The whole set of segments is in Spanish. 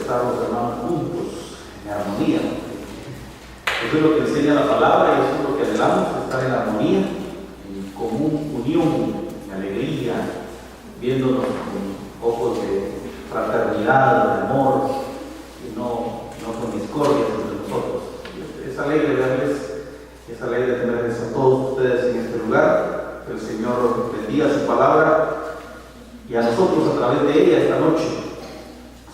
estar los hermanos juntos, en armonía. Eso es lo que enseña la palabra y eso es lo que anhelamos, estar en armonía, en común unión, en alegría, viéndonos con ojos de fraternidad, de amor, y no con discordias entre nosotros. Es alegre verles, es alegre tenerles a todos ustedes en este lugar. Que el Señor bendiga su palabra y a nosotros a través de ella esta noche.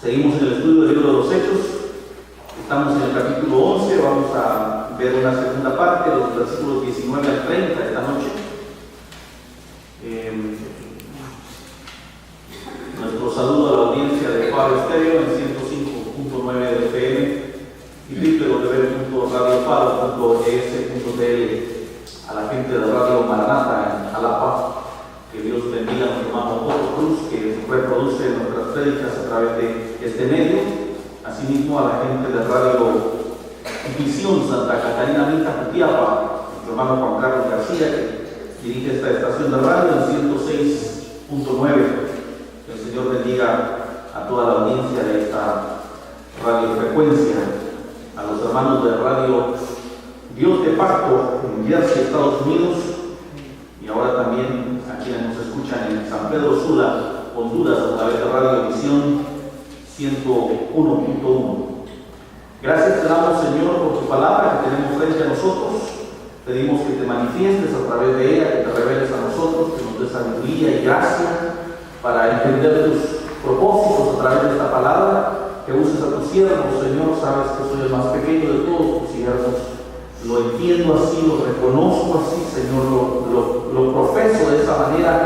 Seguimos en el estudio del libro de los Hechos. Estamos en el capítulo 11, vamos a ver una segunda parte, los versículos 19 al 30 esta noche. Nuestro saludo a la audiencia de Faro Estéreo en 105.9 de FM y www.radiofaro.es.tl, a la gente de Radio Maranatha en Jalapa. Que Dios bendiga a nuestro hermano Otto Cruz, que reproduce nuestras prédicas a través de este medio. Asimismo a la gente de Radio Visión Santa Catarina Minta Jutiapa, nuestro hermano Juan Carlos García, que dirige esta estación de radio en 106.9. Que el Señor bendiga a toda la audiencia de esta radiofrecuencia, a los hermanos de Radio Dios de Pacto en Jersey, Estados Unidos, y ahora también a quienes nos escuchan en San Pedro Sula, Honduras, a través de Radio Visión 101.1. Gracias te damos, Señor, por tu palabra que tenemos frente a nosotros. Pedimos que te manifiestes a través de ella, que te reveles a nosotros, que nos des sabiduría y gracia para entender tus propósitos a través de esta palabra. Que uses a tus siervos, Señor. Sabes que soy el más pequeño de todos tus siervos. Lo entiendo así, lo reconozco así, Señor, lo profeso de esa manera.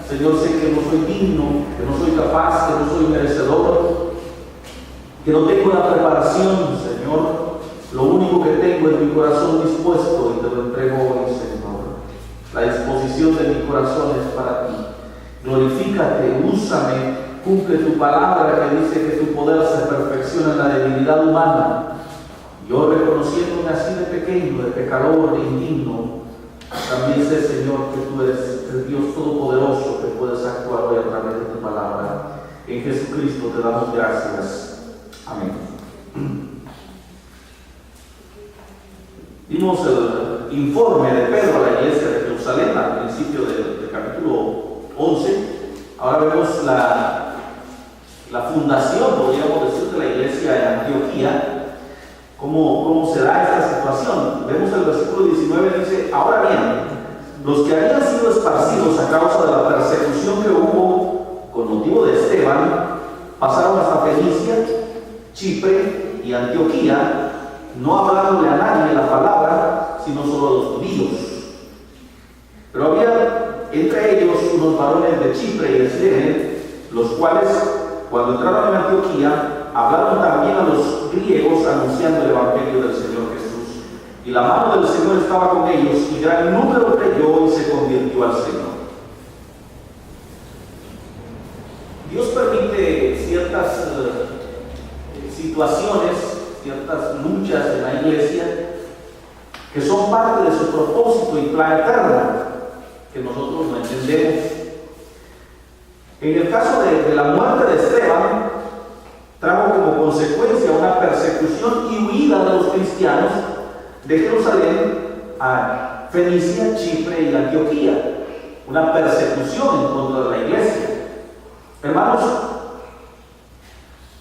Señor, sé que no soy digno, que no soy capaz, que no soy merecedor, que no tengo la preparación, Señor. Lo único que tengo es mi corazón dispuesto y te lo entrego hoy, Señor. La disposición de mi corazón es para ti. Glorifícate, úsame, cumple tu palabra que dice que tu poder se perfecciona en la debilidad humana. Yo, reconociéndome así de pequeño, de pecador, de indigno, también sé, Señor, que tú eres el Dios todopoderoso, que puedes actuar hoy a través de tu palabra. En Jesucristo te damos gracias. Amén. Vimos el informe de Pedro a la iglesia de Jerusalén al principio del capítulo 11. Ahora vemos la fundación, podríamos decir, de la iglesia en Antioquía. ¿Cómo se da esta situación? Vemos el versículo 19, dice: ahora bien, los que habían sido esparcidos a causa de la persecución que hubo con motivo de Esteban, pasaron hasta Fenicia, Chipre y Antioquía, no hablándole a nadie la palabra, sino solo a los judíos. Pero había entre ellos unos varones de Chipre y de Cirene, los cuales, cuando entraron en Antioquía, hablaron también a los griegos anunciando el evangelio del Señor Jesús. Y la mano del Señor estaba con ellos, y gran número creyó y se convirtió al Señor. Dios permite ciertas situaciones, ciertas luchas en la iglesia, que son parte de su propósito y plan eterno, que nosotros no entendemos. En el caso de la muerte de Esteban, trajo como consecuencia una persecución y huida de los cristianos de Jerusalén a Fenicia, Chipre y Antioquía. Una persecución en contra de la iglesia. Hermanos,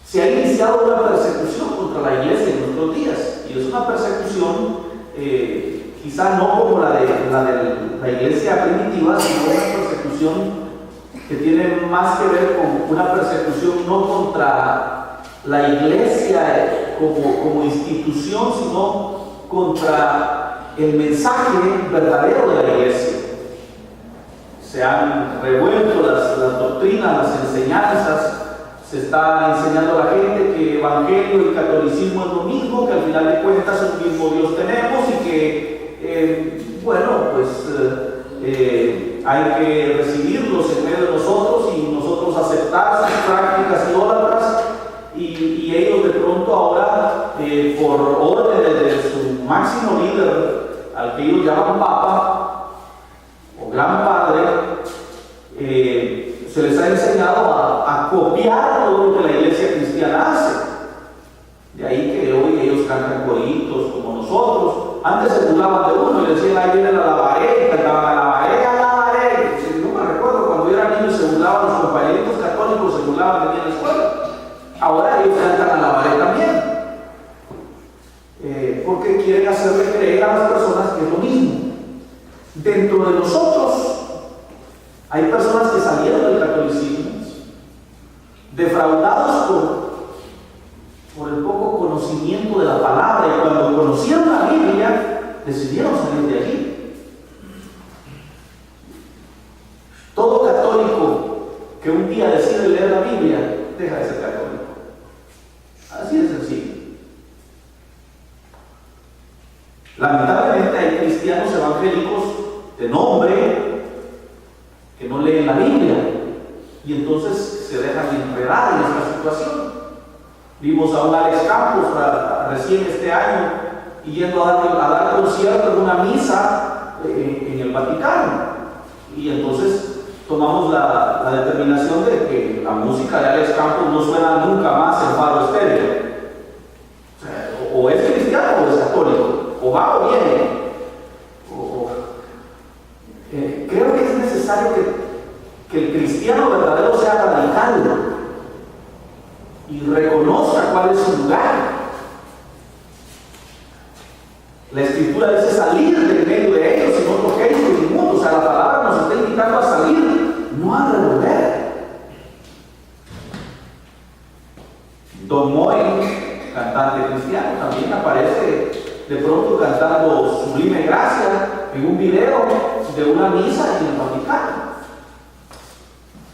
se ha iniciado una persecución contra la iglesia en nuestros días, y es una persecución quizá no como la de la iglesia primitiva, sino una persecución que tiene más que ver con una persecución no contra la iglesia como institución, sino contra el mensaje verdadero de la iglesia. Se han revuelto las doctrinas, las enseñanzas. Se está enseñando a la gente que el evangelio y el catolicismo es lo mismo, que al final de cuentas el mismo Dios tenemos y que, hay que recibirlos en medio de nosotros y nosotros aceptar sus prácticas idólatras. Y ellos de pronto ahora, por órdenes de su máximo líder, al que ellos llaman Papa o Gran Padre, se les ha enseñado a copiar todo lo que la iglesia cristiana hace. antes se burlaban de uno y le decían, ahí viene la alabaré, y cantaban alabaré, alabaré. No me recuerdo, cuando yo era niño se burlaban los compañeritos católicos, se burlaban de mí en la escuela. Ahora ellos cantan alabaré también. Porque quieren hacerle creer a las personas que es lo mismo. Dentro de nosotros hay personas que salieron del catolicismo, defraudados por el poco conocimiento de la palabra, y cuando conocieron la Biblia, decidieron salir de allí. Todo católico que un día decide leer la Biblia, deja de ser católico. Así de sencillo. Lamentablemente hay cristianos evangélicos de nombre que no leen la Biblia y entonces se dejan enredar en esta situación. Vimos a un Alex Campos recién este año yendo a dar concierto en una misa en el Vaticano, y entonces tomamos la determinación de que la música de Alex Campos no suena nunca más en Faro Estéreo. O es cristiano o es católico, o va o viene. Creo que es necesario que el cristiano verdadero sea radical y reconozca cuál es su lugar. La Escritura dice salir de medio de ellos y no toquéis el inmundo. O sea, la palabra nos está invitando a salir, no a revolver. Don Moy, cantante cristiano, también aparece de pronto cantando Sublime Gracia en un video de una misa en el Vaticano.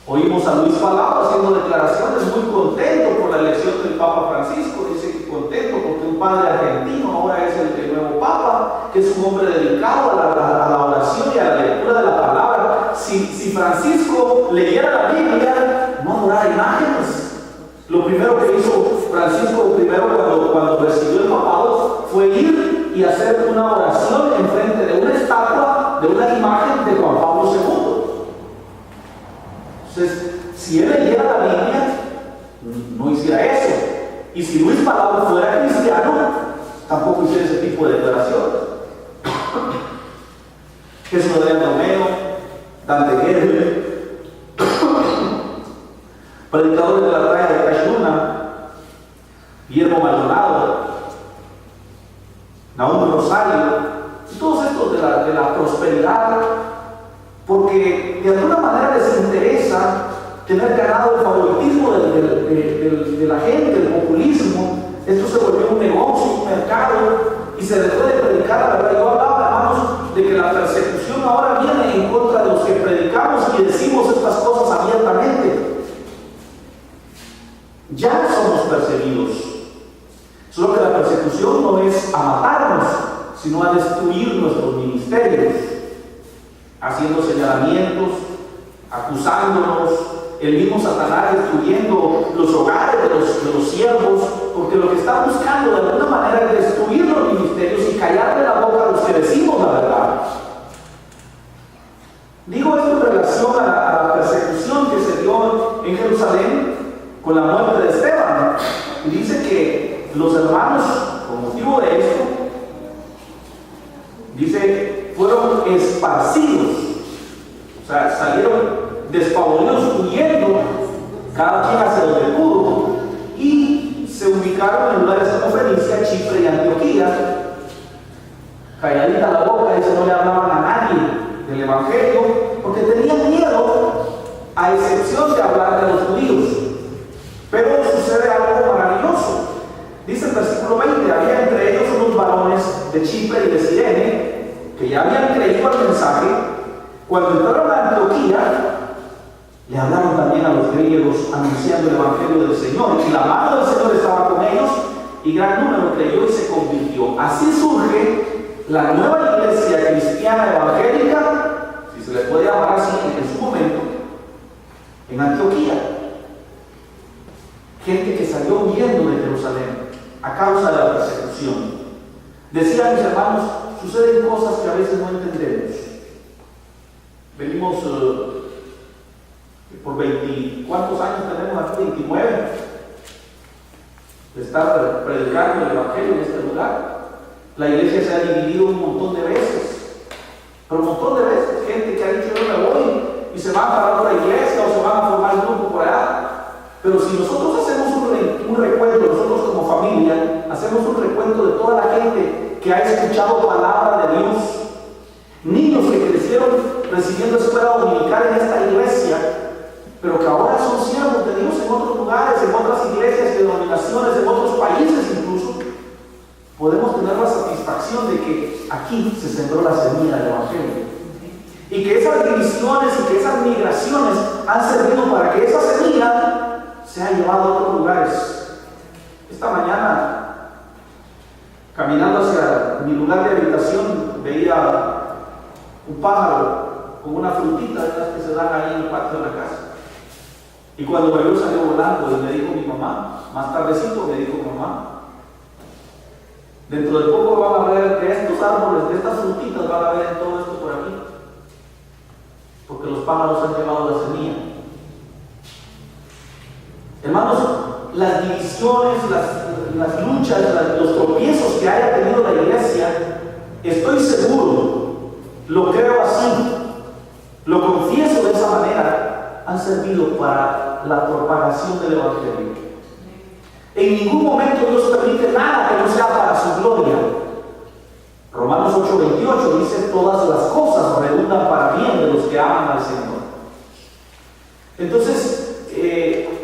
Oímos a Luis Palau haciendo declaraciones, muy contento por la elección del Papa Francisco. Dice que contento porque un padre argentino ahora es el nuevo Papa, que es un hombre dedicado a la oración y a la lectura de la palabra. Si Francisco leyera la Biblia, no adorara imágenes. Lo primero que hizo Francisco cuando recibió el papado fue ir y hacer una oración en frente de una estatua, de una imagen de Juan Pablo II. Entonces, si él leyera la Biblia, no hiciera eso. Y si Luis Palau fuera cristiano, tampoco hiciera ese tipo de declaraciones. Jesús Adrián Romero, Dante Gebel, predicadores de la talla de Cachuna, Guillermo Maldonado, Nahum Rosario, y todos estos de la prosperidad, porque de alguna manera les interesa tener ganado el favoritismo de la gente, el populismo. Esto se volvió un negocio, un mercado, y se dejó de predicar la verdad. Yo hablaba, hermanos, de que la persecución ahora viene en contra de los que predicamos y decimos estas cosas abiertamente. Ya somos perseguidos. Solo que la persecución no es a matarnos, sino a destruir nuestros ministerios, haciendo señalamientos, acusándonos, el mismo Satanás destruyendo los hogares de los siervos, porque lo que está buscando de alguna manera es destruir los ministerios y callarle la boca a los que decimos la verdad. Digo esto en relación a la persecución que se dio en Jerusalén con la muerte de Esteban. Y dice que los hermanos, con motivo de esto, dice, fueron esparcidos, o sea, salieron despavoridos, huyendo, cada quien hacia donde pudo, y se ubicaron en lugares como Fenicia, Chipre y Antioquía. Calladita la boca, dice, no le hablaban a nadie del Evangelio, porque tenían miedo, a excepción de hablar de los judíos. Pero sucede algo maravilloso. Dice el versículo 20, había entre ellos unos varones de Chipre y de Cirene, que ya habían creído al mensaje. Cuando entraron a Antioquía, le hablaron también a los griegos anunciando el Evangelio del Señor, y la mano del Señor estaba con ellos, y gran número creyó y se convirtió. Así surge la nueva iglesia cristiana evangélica, si se le puede llamar así en su momento, en Antioquía. Gente que salió huyendo de Jerusalén a causa de la persecución. Decían mis hermanos, suceden cosas que a veces no entendemos. Venimos por 20, ¿cuántos años tenemos aquí? 29, de estar predicando el Evangelio en este lugar. La iglesia se ha dividido un montón de veces, pero un montón de veces. Gente que ha dicho yo me voy y se van para otra iglesia o se van a formar un grupo por allá. Pero si nosotros hacemos un recuento, nosotros como familia, hacemos un recuento de toda la gente que ha escuchado palabra de Dios, niños que crecieron recibiendo escuela dominical en esta iglesia, pero que ahora son siervos de Dios en otros lugares, en otras iglesias, denominaciones, en otros países incluso, podemos tener la satisfacción de que aquí se sembró la semilla del Evangelio. Y que esas divisiones y que esas migraciones han servido para que esa semilla se haya llevado a otros lugares. Esta mañana, caminando hacia mi lugar de habitación, veía un pájaro con una frutita de las que se dan ahí en el patio de la casa. Y cuando me vio salió volando y me dijo mi mamá, más tardecito me dijo mamá, dentro de poco van a ver de estos árboles, de estas frutitas van a ver todo esto por aquí. Porque los pájaros han llevado la semilla. Hermanos, las divisiones, las luchas, los tropiezos que haya tenido la iglesia, estoy seguro, lo creo así, lo confieso de esa manera, han servido para la propagación del Evangelio. En ningún momento Dios permite nada que no sea para su gloria. Romanos 8:28 dice: todas las cosas redundan para bien de los que aman al Señor. Entonces,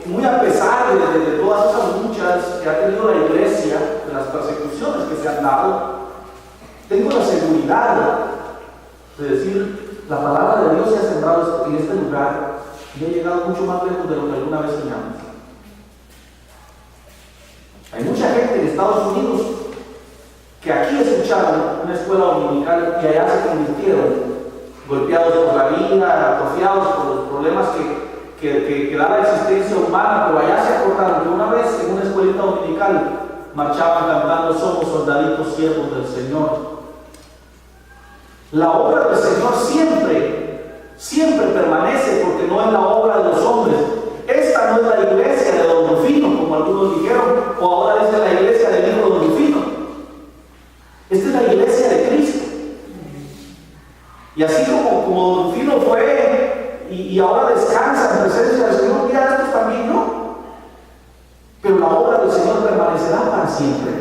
muy a pesar de todas esas luchas que ha tenido la iglesia, de las persecuciones que se han dado, tengo la seguridad de decir: la palabra de Dios se ha sembrado en este lugar y ha llegado mucho más lejos de lo que alguna vez soñamos. Hay mucha gente en Estados Unidos que aquí escucharon una escuela dominical y allá se convirtieron, golpeados por la vida, atrofiados por los problemas que da la existencia humana, pero allá se acordaron que una vez en una escuelita dominical marchaban cantando: somos soldaditos siervos del Señor. La obra del Señor siempre permanece, porque no es la obra de los hombres. Esta no es la iglesia de Don Rufino, como algunos dijeron, o ahora es la iglesia del hijo Don Rufino. Esta es la iglesia de Cristo. Y así como Don Rufino fue y ahora descansa en presencia del Señor, mira, estos también no. Pero la obra del Señor permanecerá para siempre.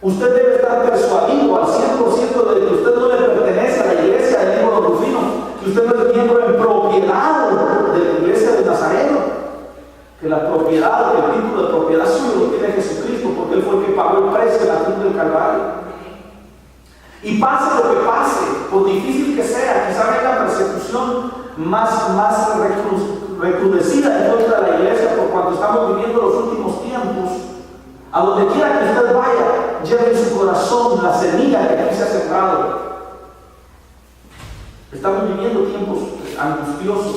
Usted debe estar persuadido al 100% de que usted no le pertenece a la iglesia del hijo Don Rufino, que usted no es miembro en propiedad de la iglesia de Nazareno, que la propiedad, el título de propiedad suyo lo tiene Jesucristo, porque Él fue el que pagó el precio en la cruz del Calvario. Y pase lo que pase, por difícil que sea, quizá venga persecución más recrudecida en contra de la iglesia por cuando estamos viviendo los últimos tiempos. A donde quiera que usted vaya, lleve en su corazón la semilla que aquí se ha sembrado. Estamos viviendo tiempos angustiosos.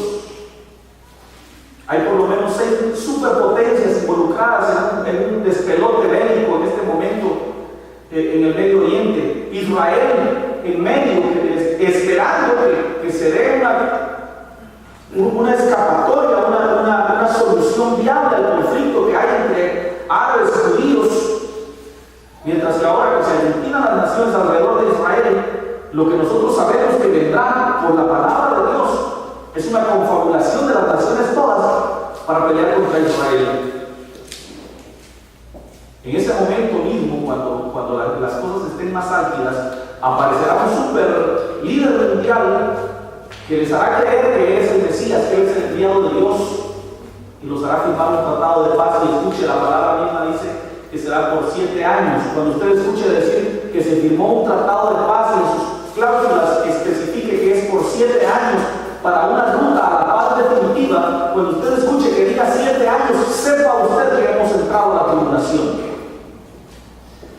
Hay por lo menos 6 superpotencias involucradas en un despelote bélico en este momento en el Medio Oriente. Israel en medio, esperando que se dé una escapatoria, una solución viable al conflicto que hay entre árabes y judíos, mientras que ahora que se aglutinan las naciones alrededor de Israel, lo que nosotros sabemos que vendrá por la palabra de Dios es una confabulación de las naciones todas para pelear contra Israel. En ese momento mismo, cuando las cosas estén más álgidas, aparecerá un super líder mundial que les hará creer que es el Mesías, que es el enviado de Dios, y los hará firmar un tratado de paz. Y escuche, la palabra misma dice que será por 7 años. Cuando usted escuche decir que se firmó un tratado de paz, en sus cláusulas especifique que es por 7 años para una ruta a la paz definitiva. Cuando usted escuche que diga 7 años, sepa usted que hemos entrado a la tribulación.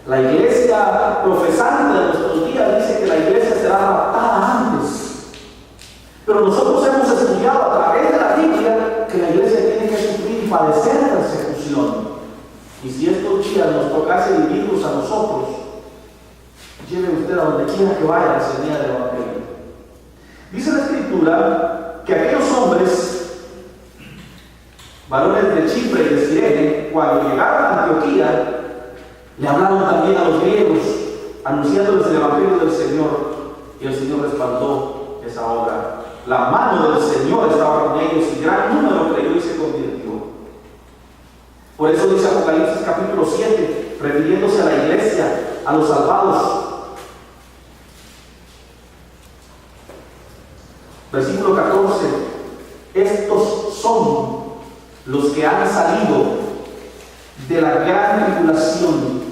La iglesia profesante de nuestros días dice que la iglesia será raptada antes. Pero nosotros hemos estudiado a través de la Biblia que la iglesia tiene que sufrir y padecer persecución. Y si estos días nos tocase vivirlos a nosotros, lleve usted a donde quiera que vaya la semilla del Evangelio. Dice la Escritura que aquellos hombres, varones de Chipre y de Cirene, cuando llegaron a Antioquía, Le hablaron también a los griegos, anunciándoles el Evangelio del Señor, y el Señor respaldó esa obra. La mano del Señor estaba con ellos y gran número creyó y se convirtió. Por eso dice Apocalipsis capítulo 7, refiriéndose a la iglesia, a los salvados. Versículo 14: estos son los que han salido de la gran tribulación,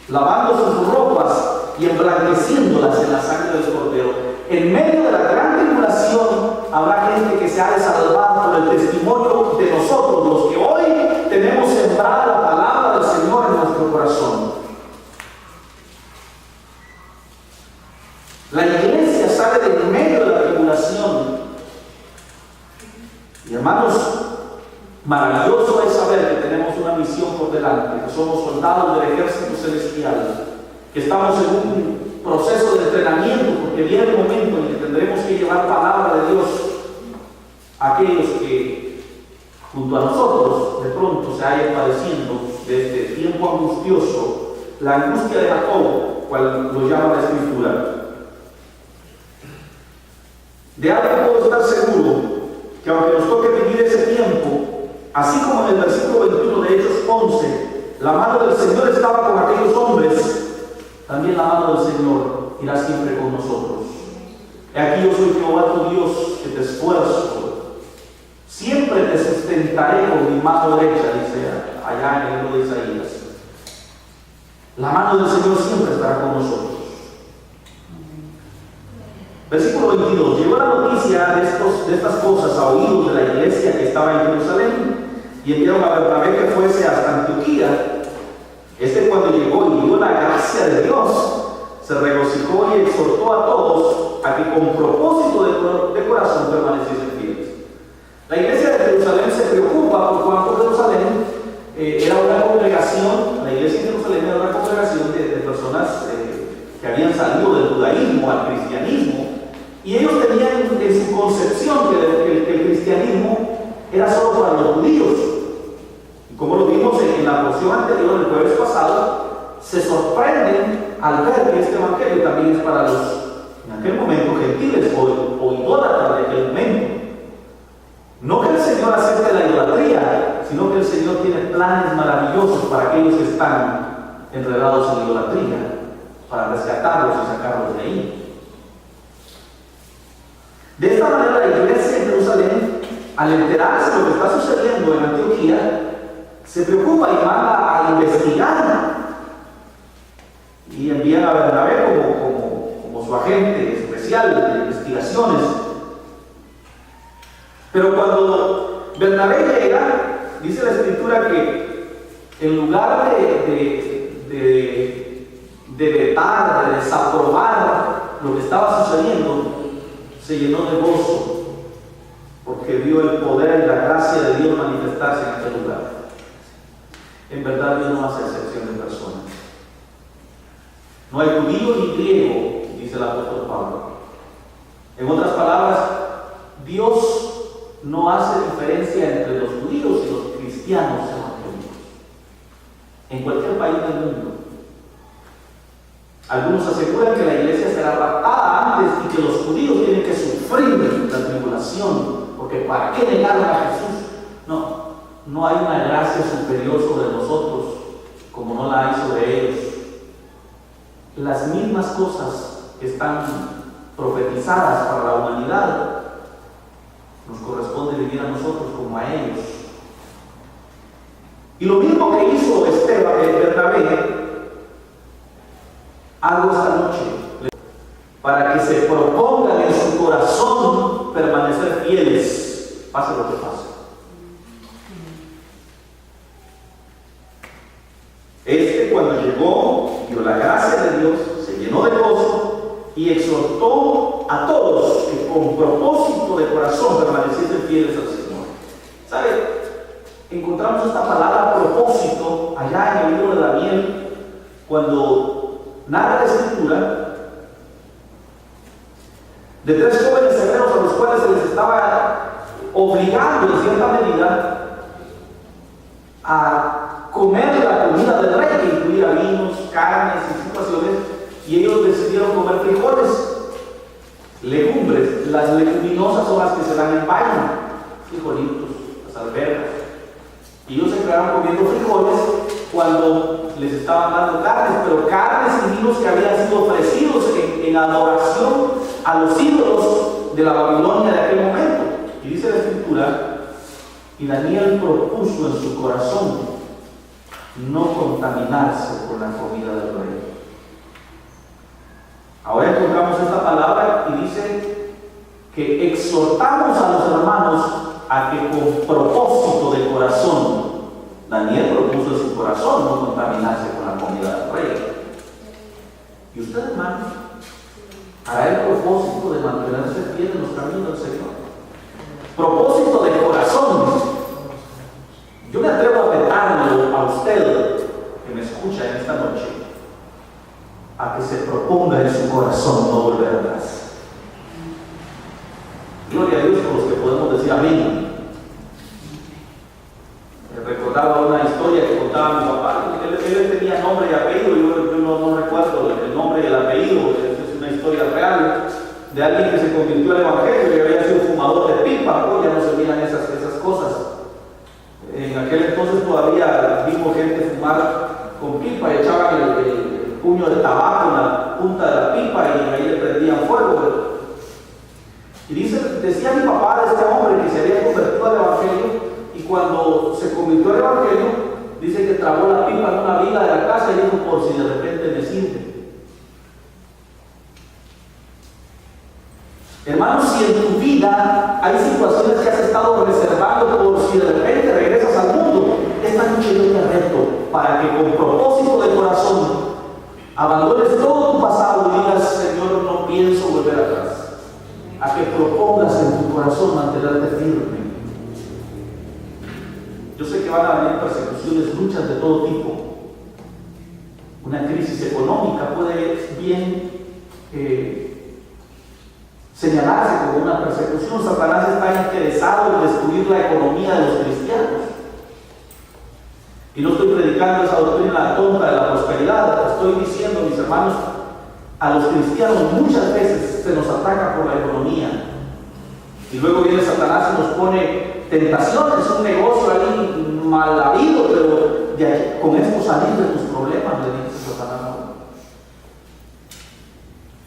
lavando sus ropas y emblanqueciéndolas en la sangre del Cordero. En medio de la gran tribulación habrá gente que se ha de salvar por el testimonio de nosotros, los que hoy tenemos sembrada la palabra del Señor en nuestro corazón. La iglesia sale del medio de la tribulación. Y hermanos, maravilloso es saber que tenemos una misión por delante, que somos soldados del ejército celestial, que estamos en un proceso de entrenamiento, porque viene el momento en que tendremos que llevar palabra de Dios a aquellos que junto a nosotros de pronto se hayan padeciendo de este tiempo angustioso, la angustia de Jacob, cual lo llama la Escritura. De algo puedo estar seguro, que aunque nos toque vivir ese tiempo, así como en el versículo 21 de Hechos 11, la mano del Señor estaba con aquellos hombres, también la mano del Señor irá siempre con nosotros. He aquí yo soy Jehová tu Dios, que te esfuerzo, siempre te sustentaré con mi mano derecha, dice allá en el libro de Isaías. La mano del Señor siempre estará con nosotros. Versículo 22. Llegó la noticia de estas cosas a oídos de la iglesia que estaba en Jerusalén, y enviaron a Bernabé que fuese hasta Antioquía. Cuando llegó y vio la gracia de Dios, se regocijó y exhortó a todos a que con propósito de corazón permaneciesen fieles. La iglesia de Jerusalén se preocupa por cuanto Jerusalén era una congregación, la iglesia de Jerusalén era una congregación de personas que habían salido del judaísmo al cristianismo, y ellos tenían en su concepción que el cristianismo era solo para los judíos. Y como lo vimos en la porción anterior, el jueves pasado, se sorprenden al ver que este evangelio también es para los, en aquel momento, gentiles o idólatras de aquel momento. No que el Señor acepte la idolatría, sino que el Señor tiene planes maravillosos para aquellos que están enredados en idolatría, para rescatarlos y sacarlos de ahí. De esta manera, la iglesia en Jerusalén, al enterarse de lo que está sucediendo en Antioquía, se preocupa y manda a investigar, y envían a Bernabé como su agente especial de investigaciones. Pero cuando Bernabé llega, dice la Escritura que en lugar de vetar, de desaprobar lo que estaba sucediendo, se llenó de gozo, porque vio el poder y la gracia de Dios manifestarse en aquel lugar. En verdad, Dios no hace excepción de personas. No hay judío ni griego, dice el apóstol Pablo. En otras palabras, Dios no hace diferencia entre los judíos y los cristianos evangélicos en cualquier país del mundo. Algunos aseguran que la iglesia será raptada antes y que los judíos tienen que sufrir la tribulación, porque ¿para qué negaron a Jesús? No hay una gracia superior sobre nosotros como no la hay sobre ellos. Las mismas cosas que están profetizadas para la humanidad nos corresponde vivir a nosotros como a ellos. Y lo mismo que hizo Bernabé, hago esta noche, para que se propongan en su corazón permanecer fieles, pase lo que pase. Cuando llegó, vio la gracia de Dios, se llenó de gozo y exhortó a todos que con propósito de corazón permaneciesen fieles al Señor. ¿Sabe? Encontramos esta palabra propósito allá en el libro de Daniel, cuando narra la Escritura de tres jóvenes hebreos a los cuales se les estaba obligando en cierta medida a comer la comida del rey, que incluía vinos, Las leguminosas son las que se dan en paño, frijolitos, las albergas. Y ellos se quedaron comiendo frijoles cuando les estaban dando carnes, pero carnes y vinos que habían sido ofrecidos en adoración a los ídolos de la Babilonia de aquel momento. Y dice la Escritura, y Daniel propuso en su corazón no contaminarse con la comida del rey. Ahora encontramos esta palabra y dice que exhortamos a los hermanos a que con propósito de corazón, Daniel propuso en su corazón no contaminarse con la comida del rey. ¿Y usted, hermano, hará el propósito de mantenerse fiel en los caminos del Señor? Propósito de corazón. Yo me atrevo a petarlo a usted que me escucha en esta noche, a que se proponga en su corazón no volver atrás. Gloria a Dios por los que podemos decir amén. Recordaba una historia que contaba mi papá. Él tenía nombre y apellido, yo no recuerdo el nombre y el apellido. Es una historia real de alguien que se convirtió al Evangelio y había sido fumador de pipa. Hoy ya no se miran esas cosas. En aquel entonces todavía vimos gente fumar con pipa y echaban el puño de tabaco en la punta de la pipa y ahí le prendían fuego. Y decía mi papá de este hombre que se había convertido al Evangelio, y cuando se convirtió al Evangelio, dice que trabó la pipa en una viga de la casa y dijo, por si de repente me sirve. Hermanos, si en tu vida hay situaciones que has estado reservando por si de repente regresas al mundo, esta noche yo te reto para que con propósito de corazón abandones todo tu pasado y digas, Señor, no pienso volver atrás. A que propongas en tu corazón mantenerte firme. Yo sé que van a venir persecuciones, luchas de todo tipo. Una crisis económica puede bien señalarse como una persecución. Satanás está interesado en destruir la economía de los cristianos. Y no estoy predicando esa doctrina tonta de la prosperidad. Estoy diciendo, mis hermanos, a los cristianos muchas veces se nos ataca por la economía. Y luego viene Satanás y nos pone tentaciones, un negocio ahí mal habido, pero de ahí, con esto salir de tus problemas, le dice Satanás.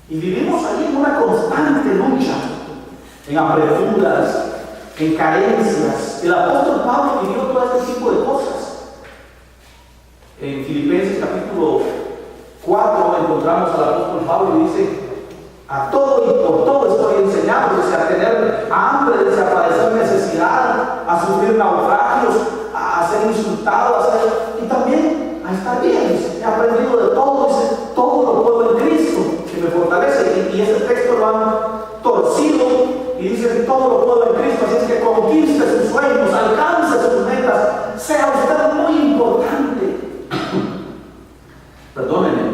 Y vivimos ahí en una constante lucha, en apreturas, en carencias. El apóstol Pablo vivió todo este tipo de cosas. En Filipenses capítulo 4 encontramos al apóstol Pablo y dice, a todo y por todo estoy enseñado, desde a tener hambre, desde a padecer necesidad, a sufrir naufragios, a ser insultado, y también a estar bien. Dice, he aprendido de todo, dice, todo lo puedo en Cristo que me fortalece. Y ese texto lo han torcido y dice, todo lo puedo en Cristo, así es que conquiste sus sueños, alcance sus metas, sea usted muy importante. Perdónenme,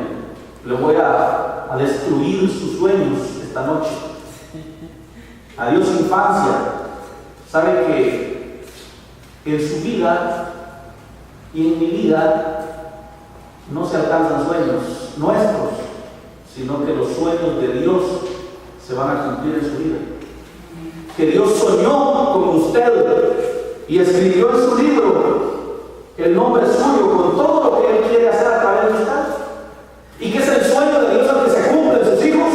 le voy a destruir sus sueños esta noche. Adiós infancia. Sabe que en su vida y en mi vida no se alcanzan sueños nuestros, sino que los sueños de Dios se van a cumplir en su vida. Que Dios soñó con usted y escribió en su libro el nombre suyo con todo lo que Él quiere hacer a través de usted. Y que es el sueño de Dios el que se cumple en sus hijos.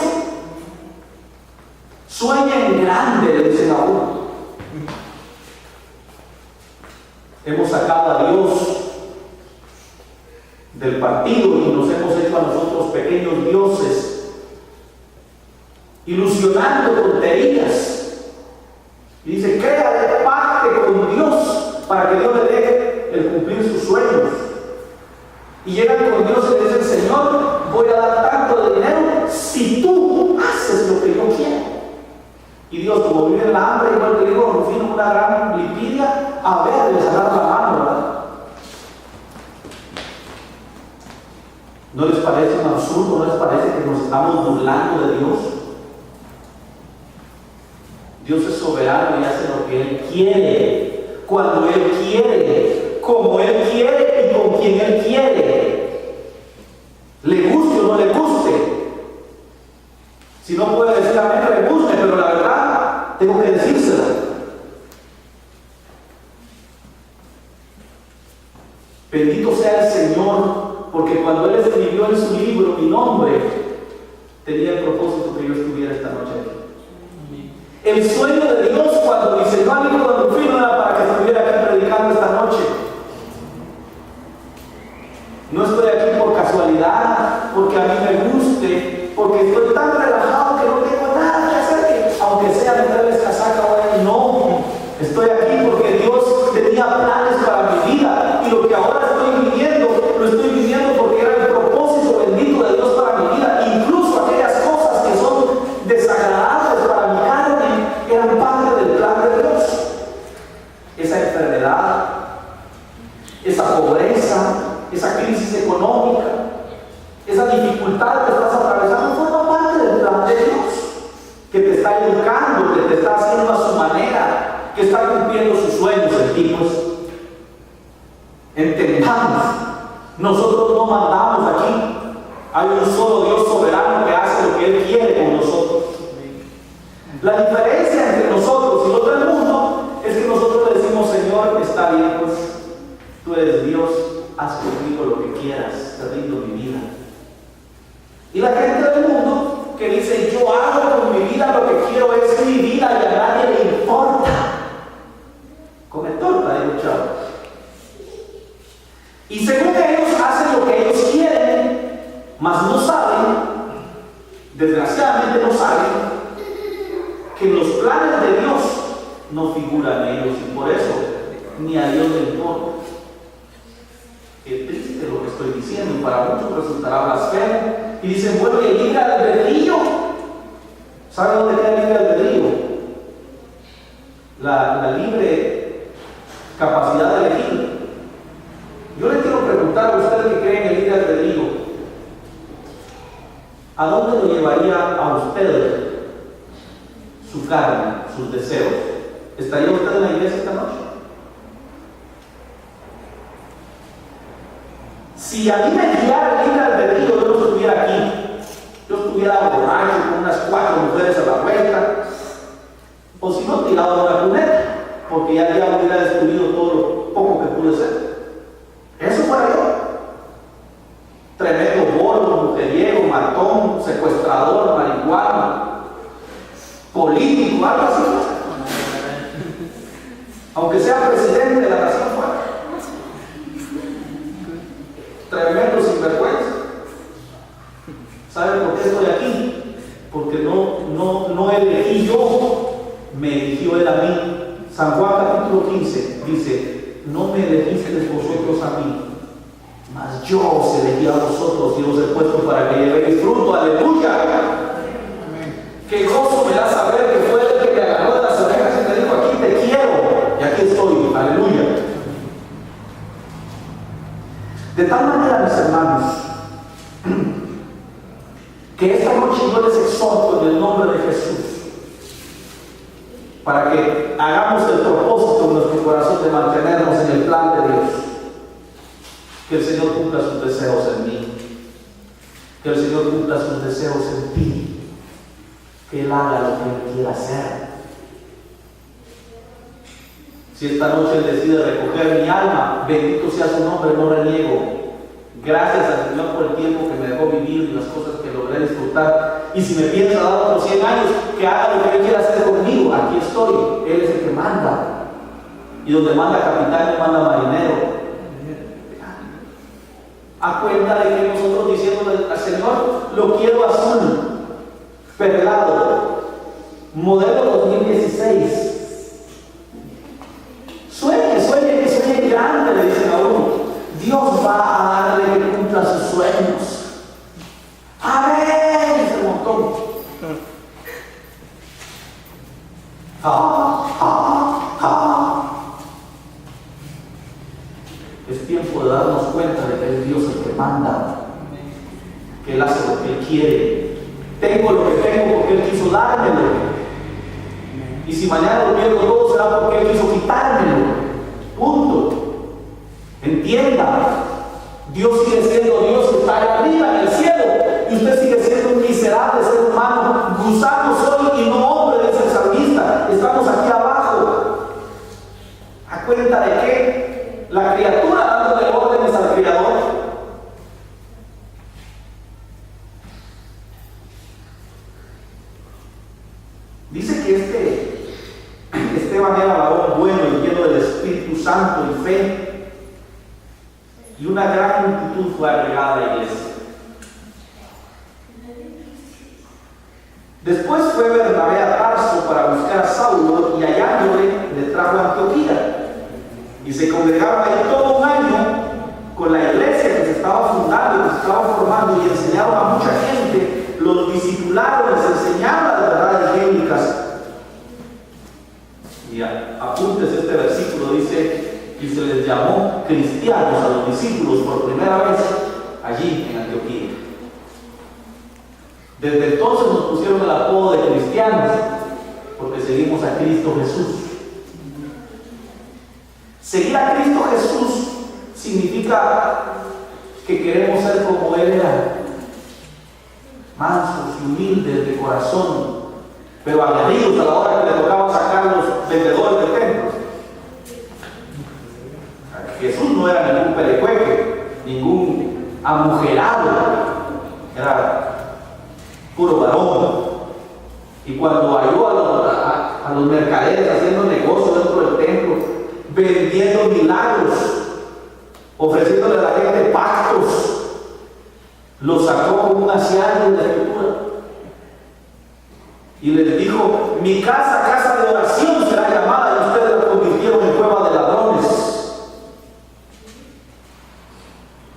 Sueñen grande, le dicen a uno. Hemos sacado a Dios del partido y nos hemos hecho a nosotros pequeños dioses, ilusionando tonterías. Y dice, crea de parte con Dios para que Dios le deje el cumplir sus sueños. Y llegan con Dios y le dicen, Señor, voy a dar tanto de dinero si tú haces lo que yo quiero. Y Dios, como vive en la hambre, igual que digo, Rufino, una gran lipidia, a ver, les agarra la mano, ¿verdad? ¿No les parece un absurdo? ¿No les parece que nos estamos burlando de Dios? Dios es soberano y hace lo que Él quiere, cuando Él quiere, como Él quiere y con quien Él quiere. Le guste o no le guste. Si no puede decir amén, le guste, pero la verdad, Señor, porque cuando Él escribió en su libro mi nombre, tenía el propósito que yo estuviera esta noche aquí. El sueño de Dios cuando diseñó a mi hijo de Rufino era para que estuviera aquí predicando esta noche. No estoy aquí por casualidad, porque a mí me guste, porque estoy tan relajado que no tengo nada que hacer, aunque sea meterles casaca ahora, no. Estoy aquí porque Dios tenía planes para mi vida, y lo que ahora estoy viviendo, lo estoy viviendo porque era el propósito bendito de Dios para mi vida. Incluso aquellas cosas que son desagradables para mi carne eran parte del plan de Dios. Esa enfermedad, esa pobreza, esa crisis económica, esa dificultad que estás atravesando forma parte del plan de Dios, que te está educando, que te está haciendo a su manera, que está cumpliendo sus sueños en ti. Pues entendamos, nosotros no mandamos aquí, hay un solo Dios soberano que hace lo que Él quiere con nosotros. La diferencia entre nosotros y los del mundo es que nosotros le decimos: Señor, está bien, pues tú eres Dios, haz conmigo lo que quieras, te rindo mi vida. Y la gente del mundo que dice: yo hago con mi vida lo que quiero, es mi vida y a nadie le importa. Come torta, chavo. Y según ellos hacen lo que ellos quieren, mas no saben, desgraciadamente no saben, que en los planes de Dios no figuran ellos, y por eso ni a Dios le importa. Qué triste lo que estoy diciendo, y para muchos resultará blasfemo. Y dicen: bueno, ¿y el libre albedrío? ¿Sabe dónde queda el libre albedrío? La libre capacidad de elegir. Yo le quiero preguntar a usted que cree en el libre albedrío, ¿a dónde lo llevaría a usted su carne, sus deseos? ¿Estaría usted en la iglesia esta noche? Si a mí me guiara el libre albedrío, yo no estuviera aquí. Yo estuviera borracho con unas 4 mujeres a la vuelta, o si no, tirado de una cuneta, porque ya hubiera destruido todo lo poco que pude ser. Eso fuera yo. Tremendo gordo, mujeriego, matón, secuestrador, marihuana, político, algo así. Aunque sea presidente de la nación, fuera. Tremendo sinvergüenza. ¿Saben por qué estoy aquí? Porque no elegí yo, me eligió Él a mí. San Juan capítulo 15 dice: no me elegisteis vosotros a mí, mas yo os elegí a vosotros y os he puesto para que llevéis fruto. Aleluya. Qué gozo me da saber que fue el que me agarró de las orejas y me dijo: aquí te quiero, y aquí estoy. Aleluya. De tal manera, mis hermanos, que esta noche yo les exhorto en el nombre de Jesús, para que hagamos el propósito en nuestro corazón de mantenernos en el plan de Dios. Que el Señor cumpla sus deseos en mí, que el Señor cumpla sus deseos en ti, que Él haga lo que Él quiera hacer. Si esta noche Él decide recoger mi alma, bendito sea su nombre, no reniego. Gracias al Señor por el tiempo que me dejó vivir y las cosas que logré disfrutar. Y si me piensa dar otros 100 años, que haga lo que Él quiera hacer conmigo. Aquí estoy, Él es el que manda. Y donde manda capitán, no manda marinero. A cuenta de que nosotros diciéndole al Señor: lo quiero azul, perlado, modelo 2016. Sueñe grande, le dicen a uno. Dios va a darle que cumpla sus sueños. Amén, dice el montón. Es tiempo de darnos cuenta de que es Dios el que manda, que Él hace lo que Él quiere. Tengo lo que tengo porque Él quiso dármelo. Y si mañana lo pierdo todo, será porque Él quiso quitármelo. Punto. Entienda, Dios sigue siendo Dios que está allá arriba en el cielo, y usted sigue siendo un miserable ser humano. Gusano soy y no hombre, dice el salmista. Estamos aquí abajo. ¿A cuenta de qué? La criatura dándole órdenes al Creador. fue agregada a la iglesia. Después fue Bernabé a Tarso para buscar a Saulo y hallándole le trajo a Antioquía. Y se congregaron ahí todo un año con la iglesia que se estaba fundando, que se estaba formando, y enseñaron a mucha gente, los discipularon, les enseñaban las verdades bíblicas. Y apuntes este versículo, dice, y se les llamó cristianos a los discípulos por primera vez allí en Antioquía. Desde entonces nos pusieron el apodo de cristianos, porque seguimos a Cristo Jesús. Seguir a Cristo Jesús significa que queremos ser como Él era, mansos y humildes de corazón, pero aguerridos a la hora que le tocaba sacar los vendedores de templos. Jesús no era ningún perecueque, ningún amujerado, era puro varón. Y cuando halló a los mercaderes haciendo negocio dentro del templo, vendiendo milagros, ofreciéndole a la gente pactos, los sacó como un anciano de la escritura y les dijo: mi casa, casa de oración será llamada, y ustedes la convirtieron en cueva de ladrones.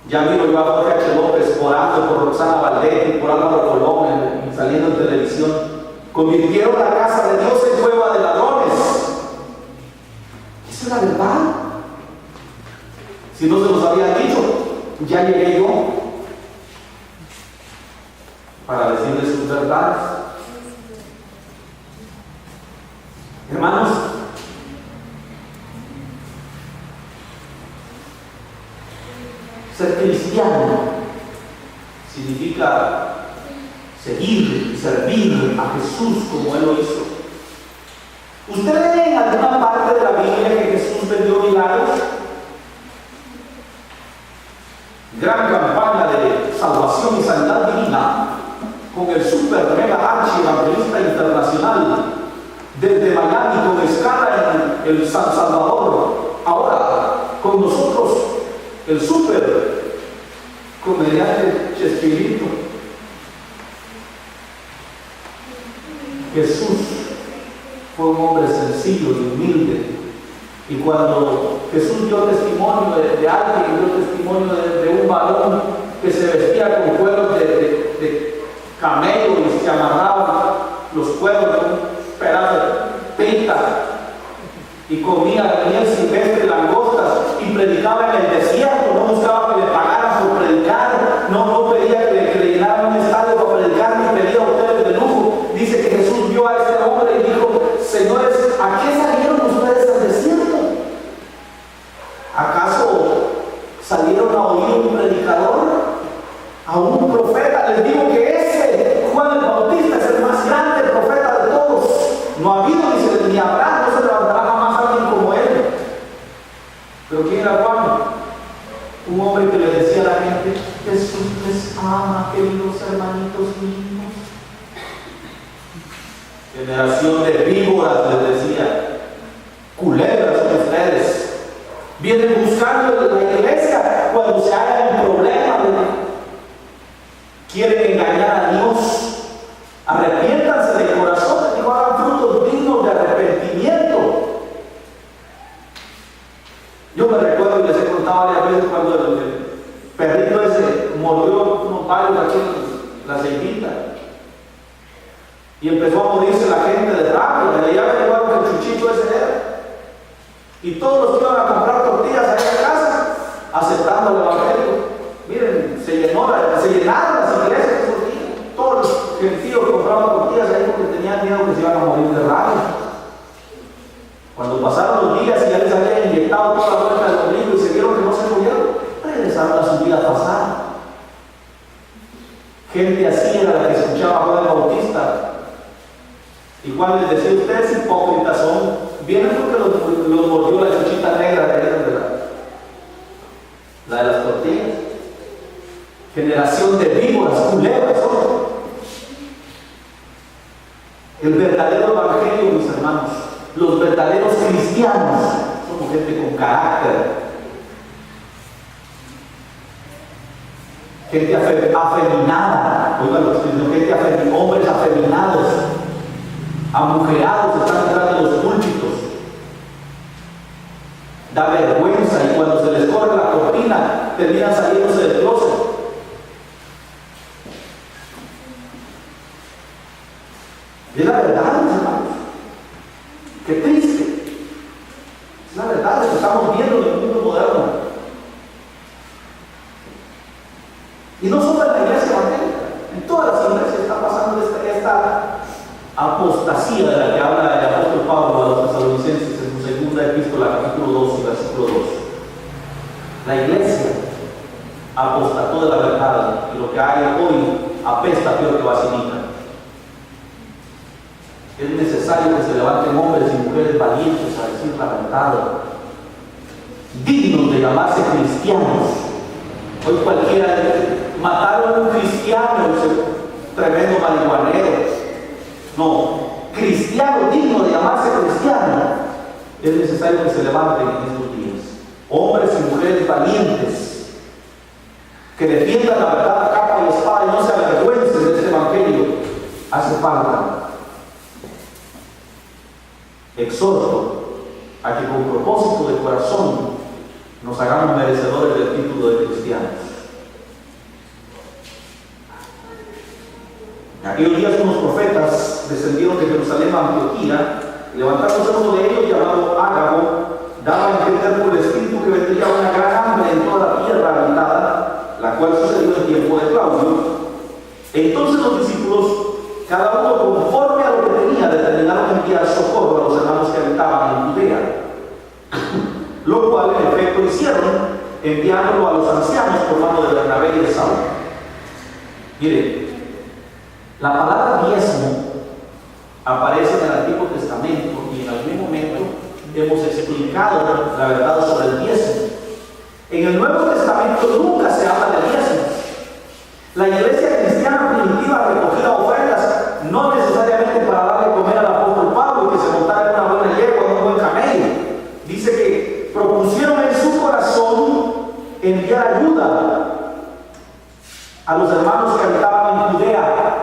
Ya miro yo a Jorge H. López orando por Roxana Valdez y por Álvaro Colón saliendo en televisión. Convirtieron la casa de Dios en cueva de ladrones. Esa es la verdad. Si no se los había dicho, ya llegué yo para decirles sus verdades. Hermanos, ser cristiano significa seguir y servir a Jesús como Él lo hizo. ¿Usted lee en alguna parte de la Biblia que Jesús vendió milagros? Gran campaña de salvación y sanidad divina con el super mega archi evangelista internacional desde Miami, con escala en el San Salvador. Ahora con nosotros el super comediante Chespirito. Jesús fue un hombre sencillo y humilde, y cuando Jesús dio testimonio de alguien, dio testimonio de un varón que se vestía con cueros de camello y se amarraba los cueros con un pedazo de pinta y comía miel silvestre, langostas, y predicaba en el desierto. No buscaba que le pagaran por predicar, no pedía que le llenaran un estadio para predicar, ni pedía hoteles de lujo. Dice que Jesús vio a este hombre y dijo: señores, ¿a qué salieron ustedes al desierto? ¿Acaso salieron a oír un predicador? ¿A un profeta? Les digo que ese Juan el Bautista es el más grande profeta de todos. No ha habido ni habrá, no se levantará jamás alguien como él. ¿Pero quién era Juan? Un hombre que le decía a la gente: Jesús les ama, queridos hermanitos míos. Generación de víboras, les decía, culebras son ustedes. Vienen buscando la iglesia cuando se haga un problema. Quieren engañar a Dios. Arrepiéntanse de corazón, y hagan frutos dignos de arrepentimiento. Yo me recuerdo y les he contado varias veces cuando el perrito ese mordió unos palos aquí en la ceibita y empezó a morirse la gente de rápido. Le había llevado que el chuchito ese era, y todos los que iban a comprar tortillas a esa casa aceptando el evangelio. Miren, se llenaron las iglesias esos días. Todos los gentíos compraban tortillas ahí porque tenían miedo que se iban a morir de rabia. Cuando pasaron los días y ya les habían inyectado toda la vuelta del ombligo y se vieron que no se murieron, regresaron a su vida pasada. Gente así era la que escuchaba a Juan el Bautista. Y Juan les decía: ustedes hipócritas son, vienen porque los mordió la chuchita negra de la de las tortillas. Generación de víboras, culebras son. El verdadero evangelio, mis hermanos, los verdaderos cristianos, somos gente con carácter. gente afeminada, oiga lo que estoy diciendo, hombres afeminados, amujerados, están detrás de los púlpitos. Da vergüenza, y cuando se les corre la cortina, terminan saliéndose del closet. Y es la verdad, hermanos. Qué triste. Es la verdad lo que estamos viendo en el mundo moderno. Y no solo en la iglesia evangélica, en todas las iglesias está pasando esta apostasía de la que habla el apóstol Pablo a los tesalonicenses en su segunda epístola, capítulo 2 y versículo 2. La iglesia apostató de la verdad, y lo que hay hoy apesta peor que vacinica. Es necesario que se levanten hombres y mujeres valientes a decir la verdad, dignos de llamarse cristianos. Hoy cualquiera mataron a un cristiano, tremendo marihuanero. No, cristiano digno de llamarse cristiano. Es necesario que se levanten en estos días hombres y mujeres valientes que defiendan la verdad a capa y espada y no se avergüencen de este evangelio. Hace falta. Exhorto a que con propósito de corazón nos hagamos merecedores del título de cristianos. En aquellos días unos profetas descendieron de Jerusalén a Antioquía, y levantándose uno de ellos llamado Ágabo, daba a entender por el Espíritu que vendría una gran hambre en toda la tierra habitada, la cual sucedió en tiempo de Claudio. Entonces los discípulos, cada uno conforme a lo que tenía, determinaron enviar socorro a los hermanos que habitaban en Judea, lo cual en efecto hicieron, enviándolo a los ancianos por mano de Bernabé y de Saulo. Mire, la palabra diezmo aparece en el Antiguo Testamento, y en algún momento hemos explicado la verdad sobre el diezmo. En el Nuevo Testamento nunca se habla de diezmo. La iglesia cristiana primitiva recogía ofrendas, no necesariamente para darle comer al apóstol Pablo y que se montara en una buena yegua o en un buen camello. Dice que propusieron en su corazón enviar ayuda a los hermanos que habitaban en Judea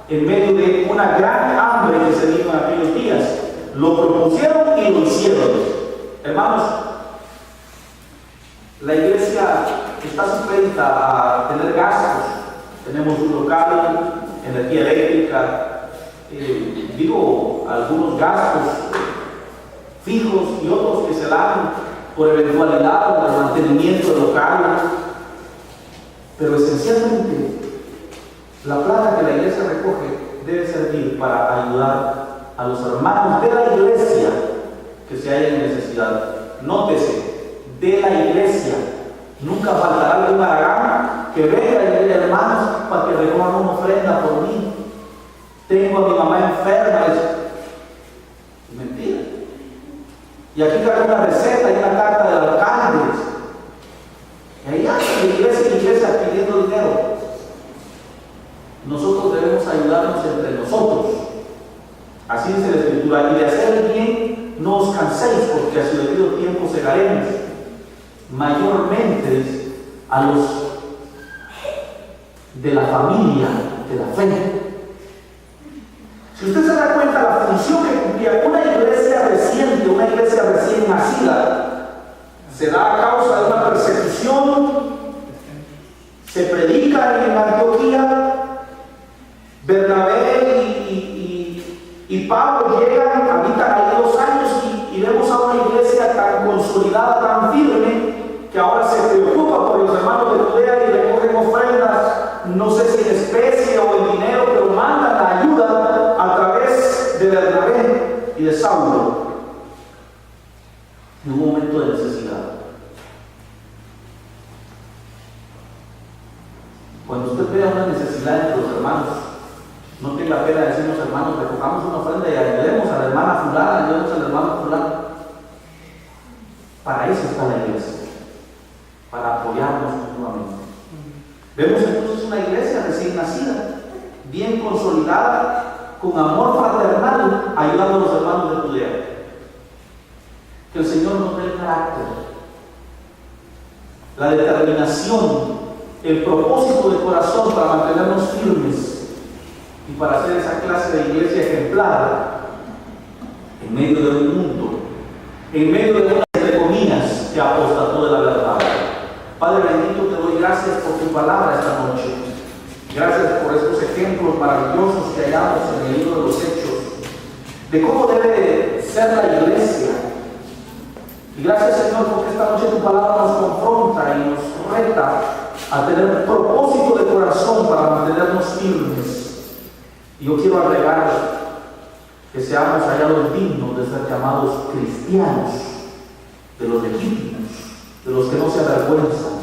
en medio de una gran hambre que se vino en aquellos días. Lo propusieron y lo hicieron. Hermanos, la iglesia está sujeta a tener gastos. Tenemos un local, energía eléctrica, algunos gastos fijos y otros que se dan por eventualidad del mantenimiento del local. Pero esencialmente, la plata que la iglesia recoge debe servir para ayudar a los hermanos de la iglesia que se hallan en necesidad. Nótese, de la iglesia. Nunca faltará algún aragán que venga y diga: hermanos, para que recojan una ofrenda por mí. Tengo a mi mamá enferma. Es mentira. Y aquí trae una receta y una carta del alcalde. Y ahí anda la iglesia pidiendo dinero. Nosotros debemos ayudarnos entre nosotros. Así dice la Escritura: y de hacer el bien no os canséis, porque a su debido tiempo segaremos. Mayormente a los de la familia de la fe. Si usted se da cuenta la función que cumplía una iglesia reciente, una iglesia recién nacida, se da a causa de una persecución, se predica en Antioquía, Bernabé y Pablo llegan, habitan ahí 2 años y vemos a una iglesia tan consolidada, tan firme, que ahora se preocupa por los hermanos de Judea y recogen ofrendas, no sé si en especie o en dinero, pero mandan la ayuda a través de Bernabé y de Saulo en un momento de necesidad. Cuando usted vea una necesidad entre los hermanos, no tenga pena de decirnos: hermanos, recogamos una ofrenda y ayudemos a la hermana fulana, ayudemos al hermano fulano. Para eso está la iglesia, para apoyarnos mutuamente. Vemos entonces una iglesia recién nacida, bien consolidada, con amor fraternal, ayudando a los hermanos de Judea. Que el Señor nos dé el carácter, la determinación el propósito de corazón para mantenernos firmes y para hacer esa clase de iglesia ejemplar en medio de un mundo, en medio de unas economías que apostató de la verdad. Padre bendito, te doy gracias por tu palabra esta noche. Gracias por estos ejemplos maravillosos que hallamos en el libro de los Hechos, de cómo debe ser la iglesia. Y gracias, Señor, porque esta noche tu palabra nos confronta y nos reta a tener propósito de corazón para mantenernos firmes. Y yo quiero agregar que seamos hallados dignos de ser llamados cristianos, de los legítimos, de los que no se avergüenzan,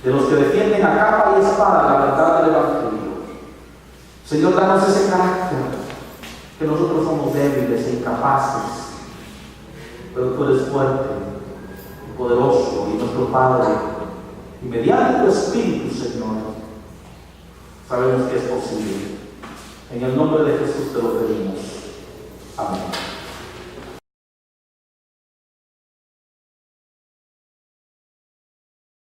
de los que defienden a capa y espada la verdad del Evangelio. Señor, danos ese carácter, que nosotros somos débiles e incapaces, pero tú eres fuerte y poderoso y nuestro Padre, y mediante tu Espíritu, Señor, sabemos que es posible. En el nombre de Jesús te lo pedimos. Amén.